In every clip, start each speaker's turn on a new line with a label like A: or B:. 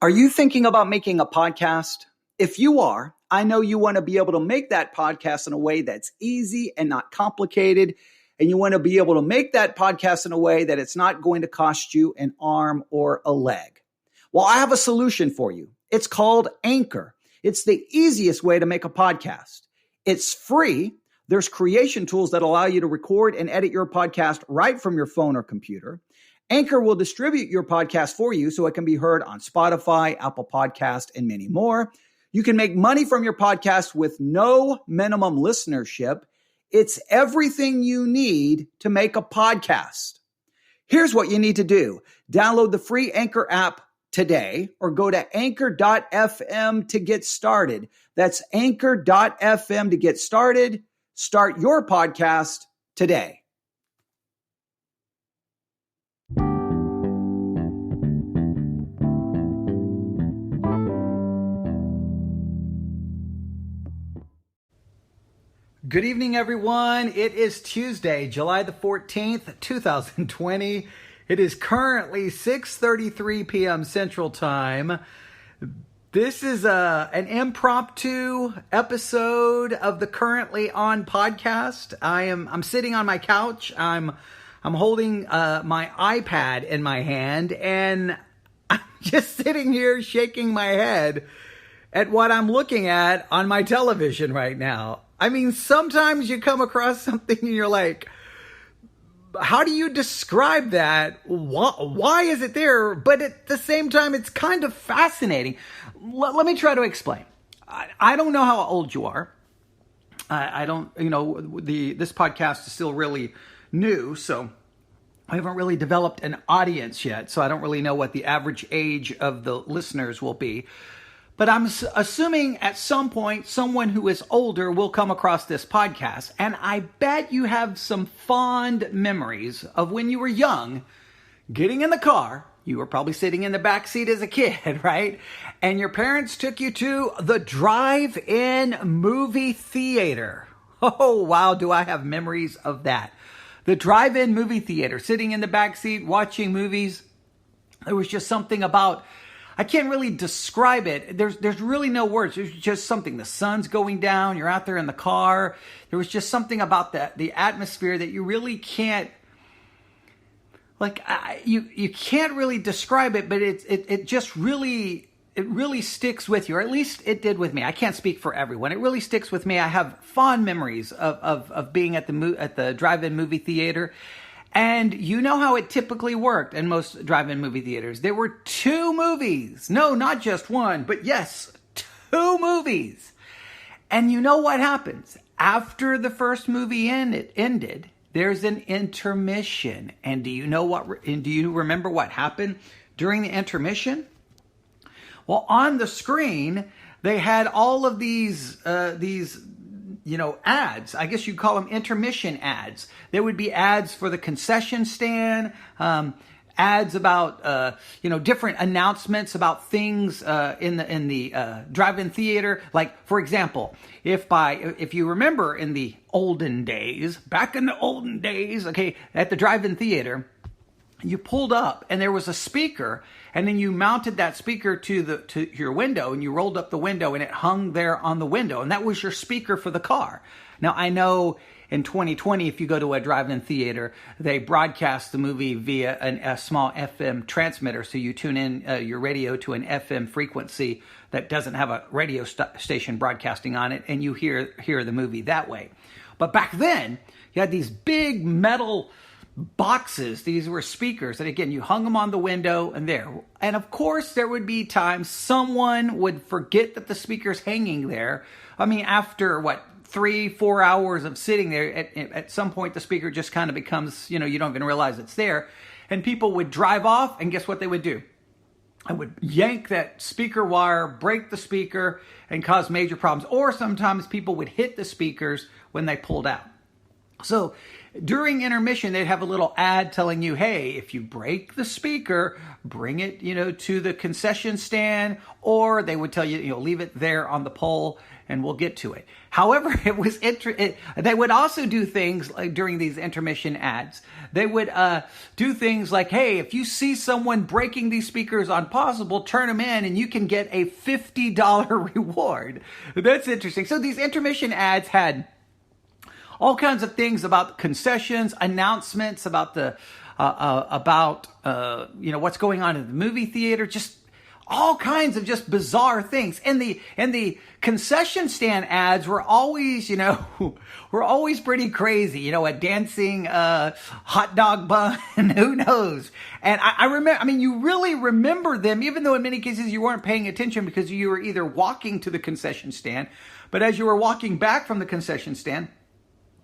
A: Are you thinking about making a podcast? If you are, I know you want to be able to make that podcast in a way that's easy and not complicated. And you want to be able to make that podcast in a way that it's not going to cost you an arm or a leg. Well, I have a solution for you. It's called Anchor. It's the easiest way to make a podcast. It's free. There's creation tools that allow you to record and edit your podcast right from your phone or computer. Anchor will distribute your podcast for you so it can be heard on Spotify, Apple Podcast, and many more. You can make money from your podcast with no minimum listenership. It's everything you need to make a podcast. Here's what you need to do. Download the free Anchor app today or go to anchor.fm to get started. That's anchor.fm to get started. Start your podcast today. Good evening, everyone. It is Tuesday, July the 14th, 2020. It is currently 6:33 p.m. Central Time. This is an impromptu episode of the Currently On podcast. I'm sitting on my couch. I'm holding my iPad in my hand, and I'm just sitting here shaking my head at what I'm looking at on my television right now. I mean, sometimes you come across something and you're like, how do you describe that? Why is it there? But at the same time, it's kind of fascinating. Let me try to explain. I don't know how old you are. I don't, this podcast is still really new, so I haven't really developed an audience yet. So I don't really know what the average age of the listeners will be. But I'm assuming at some point, someone who is older will come across this podcast. And I bet you have some fond memories of when you were young, getting in the car. You were probably sitting in the back seat as a kid, right? And your parents took you to the drive-in movie theater. Oh, wow, do I have memories of that. The drive-in movie theater, sitting in the back seat, watching movies. There was just something about... I can't really describe it. There's really no words. There's just something. The sun's going down. You're out there in the car. There was just something about the atmosphere that you really can't, you can't really describe it, but it just really, it really sticks with you, or at least it did with me. I can't speak for everyone. It really sticks with me. I have fond memories of being at the drive-in movie theater. And you know how it typically worked in most drive-in movie theaters. There were two movies. No, not just one, but yes, two movies. And you know what happens? After the first movie ended, there's an intermission. And do you remember what happened during the intermission? Well, on the screen, they had all of these ads. I guess you'd call them intermission ads. There would be ads for the concession stand, ads about, different announcements about things in the drive-in theater. Like, for example, if you remember in the olden days, back in the olden days, okay, at the drive-in theater, you pulled up and there was a speaker, and then you mounted that speaker to your window, and you rolled up the window and it hung there on the window, and that was your speaker for the car. Now, I know in 2020, if you go to a drive-in theater, they broadcast the movie via a small FM transmitter, so you tune in your radio to an FM frequency that doesn't have a radio station broadcasting on it, and you hear the movie that way. But back then, you had these big metal boxes. These were speakers, and again, you hung them on the window and there. And of course, there would be times someone would forget that the speaker's hanging there. I mean, after 3-4 hours of sitting there, at some point the speaker just kind of becomes, you don't even realize it's there. And people would drive off, and guess what they would do? I would yank that speaker wire, break the speaker, and cause major problems. Or sometimes people would hit the speakers when they pulled out. So during intermission, they'd have a little ad telling you, hey, if you break the speaker, bring it, to the concession stand, or they would tell you, leave it there on the pole and we'll get to it. However, they would also do things like during these intermission ads. They would do things like, hey, if you see someone breaking these speakers on Possible, turn them in and you can get a $50 reward. That's interesting. So these intermission ads had all kinds of things about concessions, announcements about what's going on in the movie theater, just all kinds of just bizarre things. And the concession stand ads were always, were always pretty crazy. A dancing hot dog bun, who knows? And I remember, you really remember them, even though in many cases you weren't paying attention because you were either walking to the concession stand, but as you were walking back from the concession stand,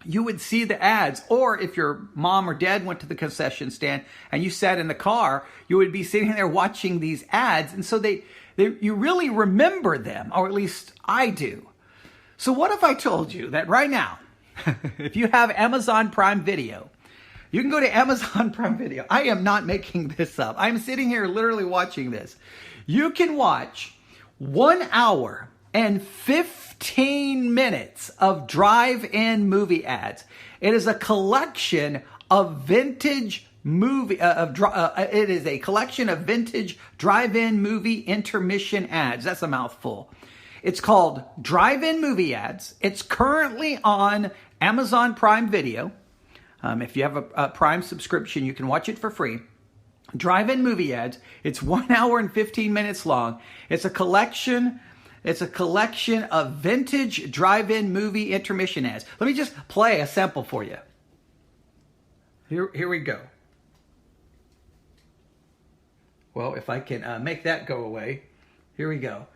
A: you would see the ads. Or if your mom or dad went to the concession stand and you sat in the car, you would be sitting there watching these ads. And so you really remember them, or at least I do. So what if I told you that right now, if you have Amazon Prime Video, you can go to Amazon Prime Video. I am not making this up. I'm sitting here literally watching this. You can watch 1 hour and 15 minutes of drive-in movie ads. It is a collection of vintage it is a collection of vintage drive-in movie intermission ads. That's a mouthful. It's called Drive-In Movie Ads. It's currently on Amazon Prime Video. If you have a Prime subscription, you can watch it for free. Drive-In Movie Ads. It's 1 hour and 15 minutes long. It's a collection of vintage drive-in movie intermission ads. Let me just play a sample for you. Here we go. Well, if I can make that go away. Here we go.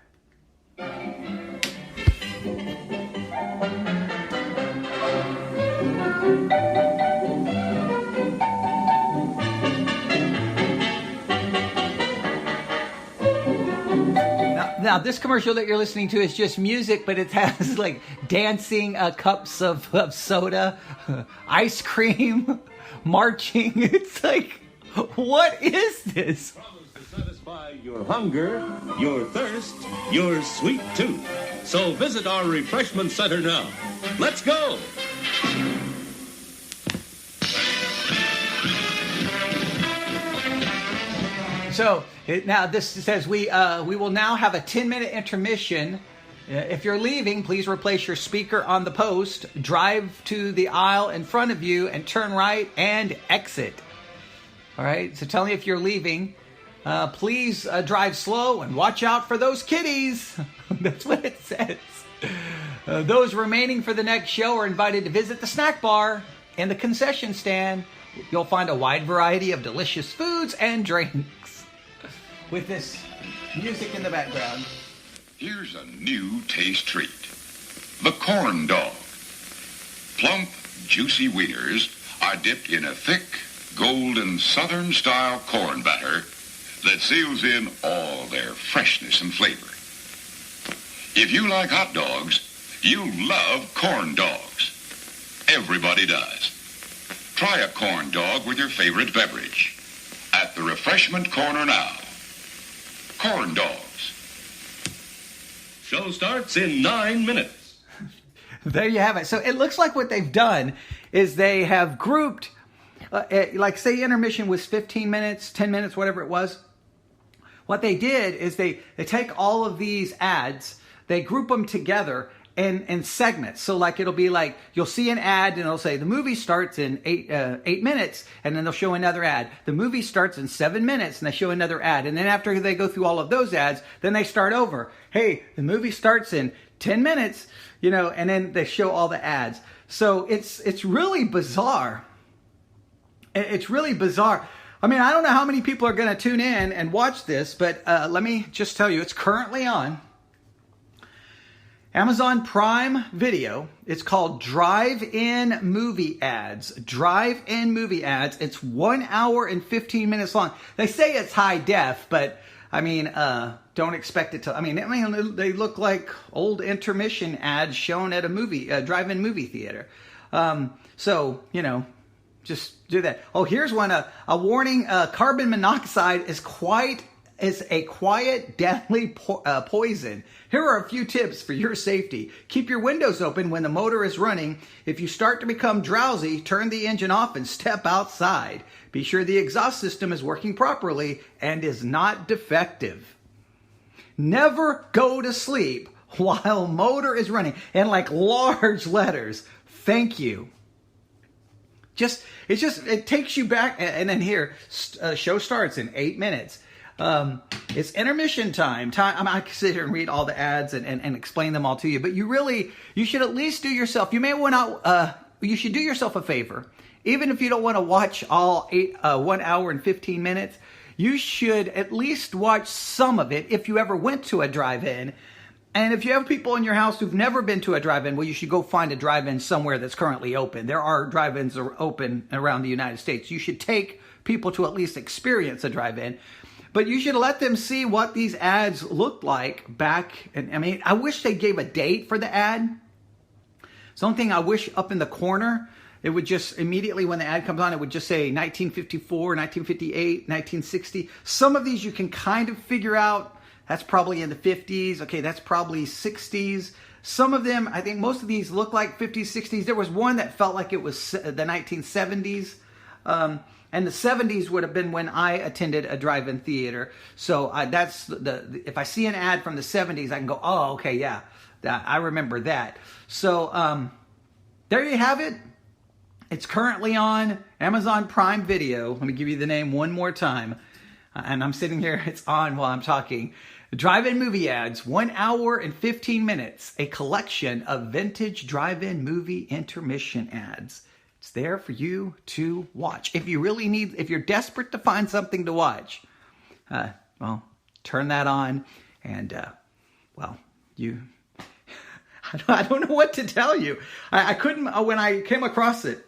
A: Now, this commercial that you're listening to is just music, but it has like dancing cups of soda, ice cream, marching. It's like, what is this?
B: Promise to satisfy your hunger, your thirst, your sweet tooth. So visit our refreshment center now. Let's go.
A: So now this says we will now have a 10-minute intermission. If you're leaving, please replace your speaker on the post, drive to the aisle in front of you, and turn right and exit. All right, so tell me if you're leaving. Please drive slow and watch out for those kitties. That's what it says. Those remaining for the next show are invited to visit the snack bar and the concession stand. You'll find a wide variety of delicious foods and drinks. With this music in the background.
C: Here's a new taste treat. The corn dog. Plump, juicy wieners are dipped in a thick, golden Southern-style corn batter that seals in all their freshness and flavor. If you like hot dogs, you love corn dogs. Everybody does. Try a corn dog with your favorite beverage. At the refreshment corner now. Corn dogs.
B: Show starts in 9 minutes.
A: There you have it. So it looks like what they've done is they have grouped, like say intermission was 15 minutes, 10 minutes, whatever it was. What they did is they take all of these ads, they group them together in segments. So like it'll be like you'll see an ad and it'll say the movie starts in 8 minutes, and then they'll show another ad. The movie starts in 7 minutes and they show another ad. And then after they go through all of those ads, then they start over. Hey, the movie starts in 10 minutes, and then they show all the ads. So it's really bizarre. It's really bizarre. I mean, I don't know how many people are going to tune in and watch this, but let me just tell you, it's currently on Amazon Prime Video. It's called Drive-In Movie Ads. Drive-In Movie Ads. It's 1 hour and 15 minutes long. They say it's high def, but I mean, don't expect it to. I mean, they look like old intermission ads shown at a drive-in movie theater. So, just do that. Oh, here's one. A warning. Carbon monoxide is a quiet, deadly poison. Here are a few tips for your safety. Keep your windows open when the motor is running. If you start to become drowsy, turn the engine off and step outside. Be sure the exhaust system is working properly and is not defective. Never go to sleep while motor is running. And like large letters, thank you. It takes you back. And then here, show starts in 8 minutes. It's intermission time. I can sit here and read all the ads and explain them all to you, but you should at least do yourself. You should do yourself a favor. Even if you don't want to watch all 1 hour and 15 minutes, you should at least watch some of it if you ever went to a drive-in. And if you have people in your house who've never been to a drive-in, well, you should go find a drive-in somewhere that's currently open. There are drive-ins open around the United States. You should take people to at least experience a drive-in. But you should let them see what these ads looked like back. And I wish they gave a date for the ad. Something I wish up in the corner, it would just immediately when the ad comes on, it would just say 1954, 1958, 1960. Some of these you can kind of figure out. That's probably in the 50s. Okay, that's probably 60s. Some of them, I think most of these look like 50s, 60s. There was one that felt like it was the 1970s. And the 70s would have been when I attended a drive-in theater. So that's if I see an ad from the 70s, I can go, oh, okay, yeah, I remember that. So there you have it. It's currently on Amazon Prime Video. Let me give you the name one more time. And I'm sitting here, it's on while I'm talking. Drive-in movie ads, 1 hour and 15 minutes. A collection of vintage drive-in movie intermission ads. It's there for you to watch. If you're desperate to find something to watch, turn that on and, I don't know what to tell you. I couldn't, when I came across it,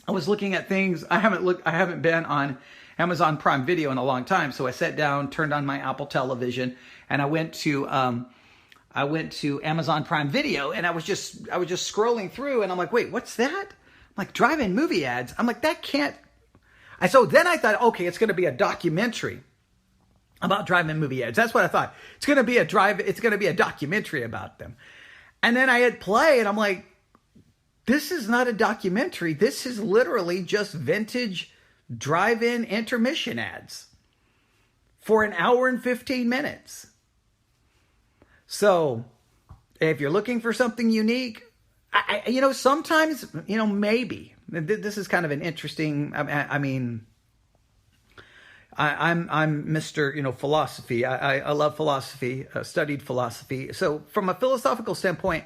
A: I was looking at things. I haven't been on Amazon Prime Video in a long time. So I sat down, turned on my Apple television, and I went to Amazon Prime Video, and I was just scrolling through, and I'm like, wait, what's that? I'm like, drive-in movie ads. I'm like, that can't. So then I thought, okay, it's going to be a documentary about drive-in movie ads. That's what I thought. It's going to be a documentary about them. And then I hit play, and I'm like, this is not a documentary. This is literally just vintage drive-in intermission ads for 1 hour and 15 minutes. So if you're looking for something unique, sometimes, maybe this is kind of an interesting, I'm Mr. Philosophy. I love philosophy, studied philosophy. So from a philosophical standpoint,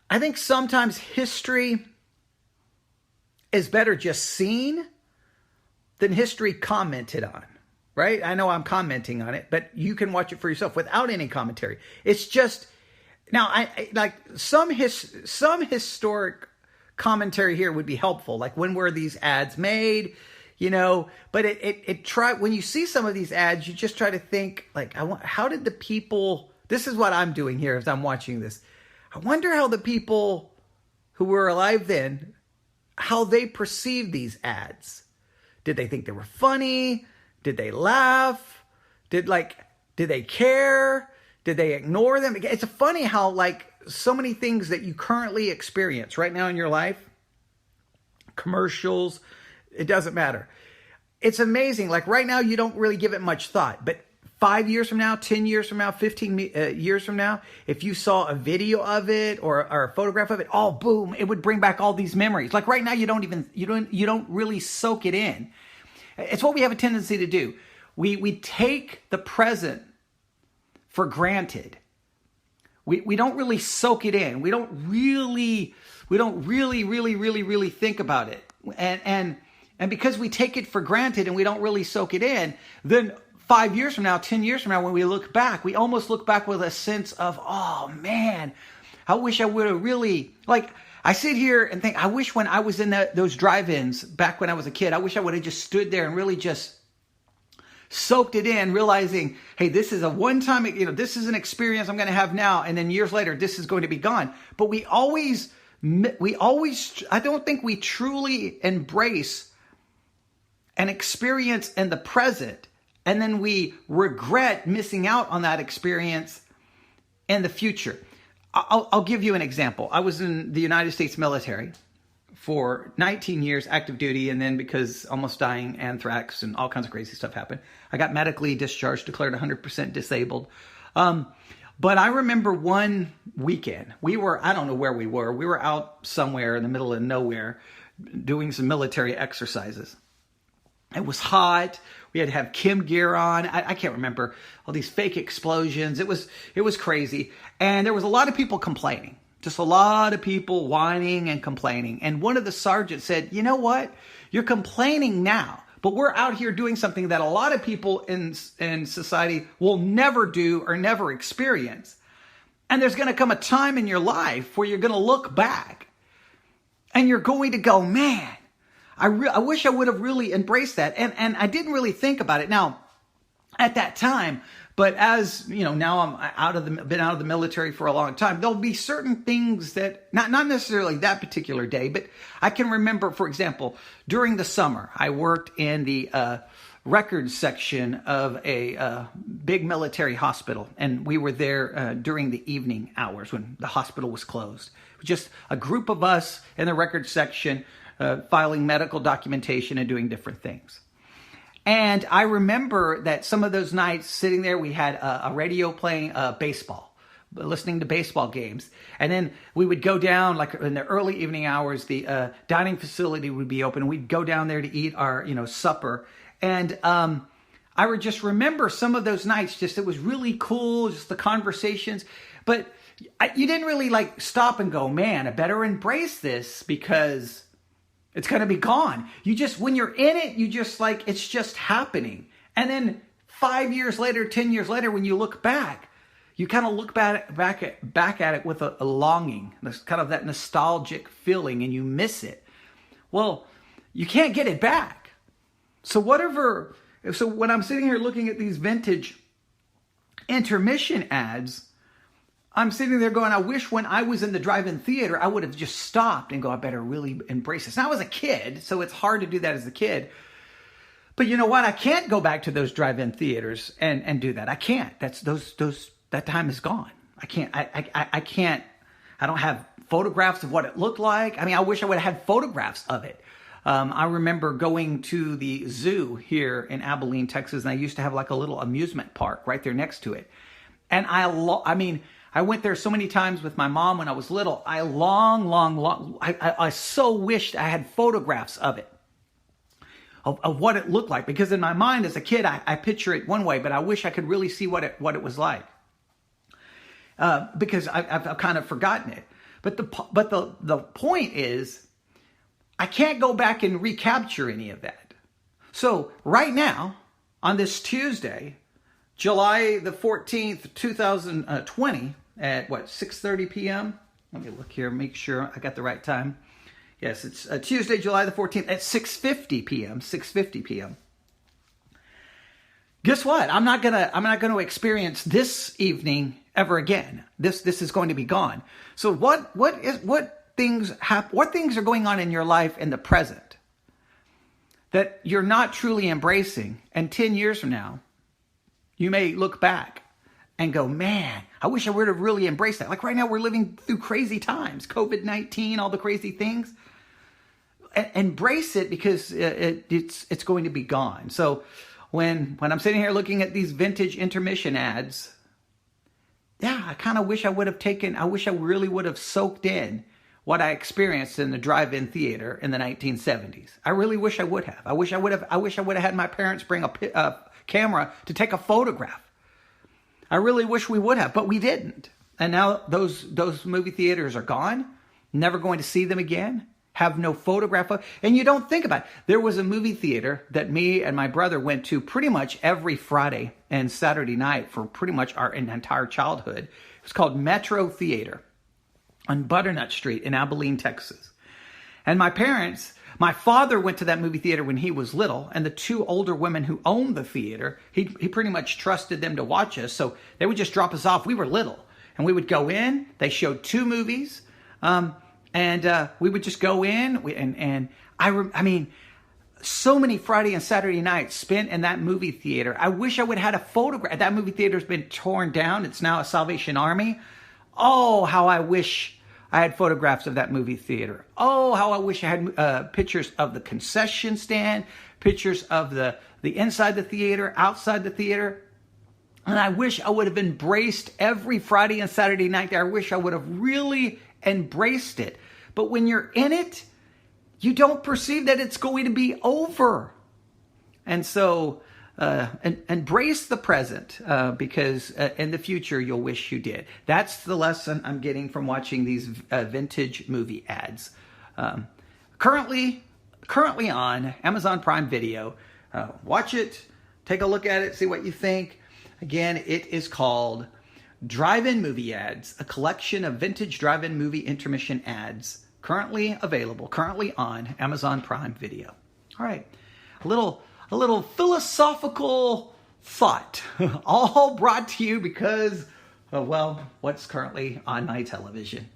A: I think sometimes history is better just seen than history commented on, right? I know I'm commenting on it, but you can watch it for yourself without any commentary. It's just, now I like some historic commentary here would be helpful. Like, when were these ads made? But when you see some of these ads, you just try to think, like, how did the people, this is what I'm doing here as I'm watching this. I wonder how the people who were alive then, how they perceived these ads. Did they think they were funny? Did they laugh? Did they care? Did they ignore them? It's funny how, like, so many things that you currently experience right now in your life, commercials, it doesn't matter. It's amazing. Like, right now, you don't really give it much thought, but 5 years from now, 10 years from now, 15 years from now, if you saw a video of it or a photograph of it, oh, boom, it would bring back all these memories. Like, right now, you don't really soak it in. It's what we have a tendency to do. We take the present for granted. We don't really soak it in. We don't really think about it. And because we take it for granted and we don't really soak it in, then 5 years from now, 10 years from now, when we look back, we almost look back with a sense of, oh man, I wish I would have really, like, I sit here and think, I wish when I was in those drive-ins back when I was a kid, I wish I would have just stood there and really just soaked it in, realizing, hey, this is a one-time, this is an experience I'm going to have now. And then years later, this is going to be gone. But we always I don't think we truly embrace an experience in the present, and then we regret missing out on that experience in the future. I'll give you an example. I was in the United States military for 19 years, active duty, and then because almost dying, anthrax, and all kinds of crazy stuff happened, I got medically discharged, declared 100% disabled. But I remember one weekend, I don't know where we were out somewhere in the middle of nowhere doing some military exercises. It was hot. We had to have chem gear on. I can't remember all these fake explosions. It was crazy. And there was a lot of people complaining. Just a lot of people whining and complaining. And one of the sergeants said, you know what? You're complaining now, but we're out here doing something that a lot of people in society will never do or never experience. And there's going to come a time in your life where you're going to look back and you're going to go, man, I wish I would have really embraced that. And I didn't really think about it now at that time. But as you know, now I'm been out of the military for a long time. There'll be certain things that not necessarily that particular day, but I can remember, for example, during the summer, I worked in the records section of a big military hospital, and we were there during the evening hours when the hospital was closed. Just a group of us in the records section filing medical documentation and doing different things. And I remember that some of those nights sitting there, we had a radio playing baseball, listening to baseball games. And then we would go down, like in the early evening hours, the dining facility would be open. We'd go down there to eat our, supper. And I would just remember some of those nights, it was really cool, just the conversations. But you didn't really stop and go, man, I better embrace this because it's going to be gone. When you're in it, it's just happening. And then 5 years later, 10 years later, when you look back, you kind of look back at it with a longing, kind of that nostalgic feeling, and you miss it. Well, you can't get it back. So when I'm sitting here looking at these vintage intermission ads, I'm sitting there going, I wish when I was in the drive-in theater, I would have just stopped and go, I better really embrace this. Now, I was a kid, so it's hard to do that as a kid. But you know what? I can't go back to those drive-in theaters and do that. I can't. That time is gone. I can't. I can't. I don't have photographs of what it looked like. I mean, I wish I would have had photographs of it. I remember going to the zoo here in Abilene, Texas, and I used to have a little amusement park right there next to it. And I went there so many times with my mom when I was little. I so wished I had photographs of it, of what it looked like. Because in my mind as a kid, I picture it one way, but I wish I could really see what it was like. Because I've kind of forgotten it. But the point is, I can't go back and recapture any of that. So right now, on this Tuesday, July the 14th, 2020, at 6:30 p.m. Let me look here, make sure I got the right time. Yes, it's Tuesday, July the 14th at 6:50 p.m. 6:50 p.m. Guess what? I'm not gonna experience this evening ever again. This is going to be gone. So what things are going on in your life in the present that you're not truly embracing, and 10 years from now, you may look back and go, man, I wish I would have really embraced that. Like right now, we're living through crazy times, COVID-19, all the crazy things. Embrace it because it's going to be gone. So when I'm sitting here looking at these vintage intermission ads, I kind of wish I really would have soaked in what I experienced in the drive-in theater in the 1970s. I really wish I would have. I wish I would have had my parents bring a camera to take a photograph. I really wish we would have, but we didn't. And now those movie theaters are gone. Never going to see them again. Have no photograph of. And you don't think about it. There was a movie theater that me and my brother went to pretty much every Friday and Saturday night for pretty much our entire childhood. It was called Metro Theater on Butternut Street in Abilene, Texas. And my father went to that movie theater when he was little, and the two older women who owned the theater, he pretty much trusted them to watch us, so they would just drop us off. We were little, and we would go in. They showed two movies, and And we would just go in, I mean, so many Friday and Saturday nights spent in that movie theater. I wish I would have had a photograph. That movie theater's been torn down. It's now a Salvation Army. Oh, how I wish I had photographs of that movie theater. Oh, how I wish I had pictures of the concession stand, pictures of the inside the theater, outside the theater. And I wish I would have embraced every Friday and Saturday night there. I wish I would have really embraced it. But when you're in it, you don't perceive that it's going to be over. And so embrace the present because in the future you'll wish you did. That's the lesson I'm getting from watching these vintage movie ads. Currently on Amazon Prime Video. Watch it, take a look at it, see what you think. Again, it is called Drive-In Movie Ads, a collection of vintage drive-in movie intermission ads. Currently available, currently on Amazon Prime Video. All right, a little philosophical thought, all brought to you because of, well, what's currently on my television.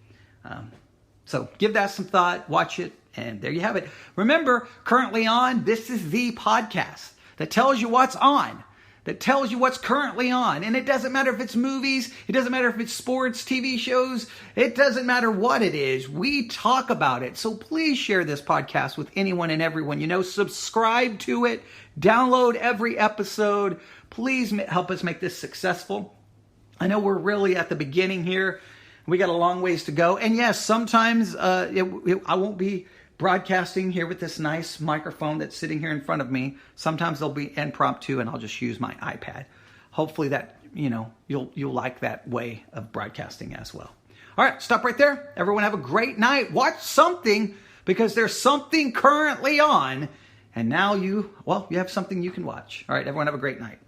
A: So give that some thought, watch it, and there you have it. Remember, currently on, this is the podcast that tells you what's on, that tells you what's currently on. And it doesn't matter if it's movies, it doesn't matter if it's sports, TV shows, it doesn't matter what it is. We talk about it. So please share this podcast with anyone and everyone you know. Subscribe to it, download every episode. Please help us make this successful. I know we're really at the beginning here. We got a long ways to go. And yes, sometimes I won't be broadcasting here with this nice microphone that's sitting here in front of me. Sometimes they'll be impromptu and I'll just use my iPad. Hopefully that, you'll like that way of broadcasting as well. All right, stop right there. Everyone have a great night. Watch something because there's something currently on. And now you have something you can watch. All right, everyone have a great night.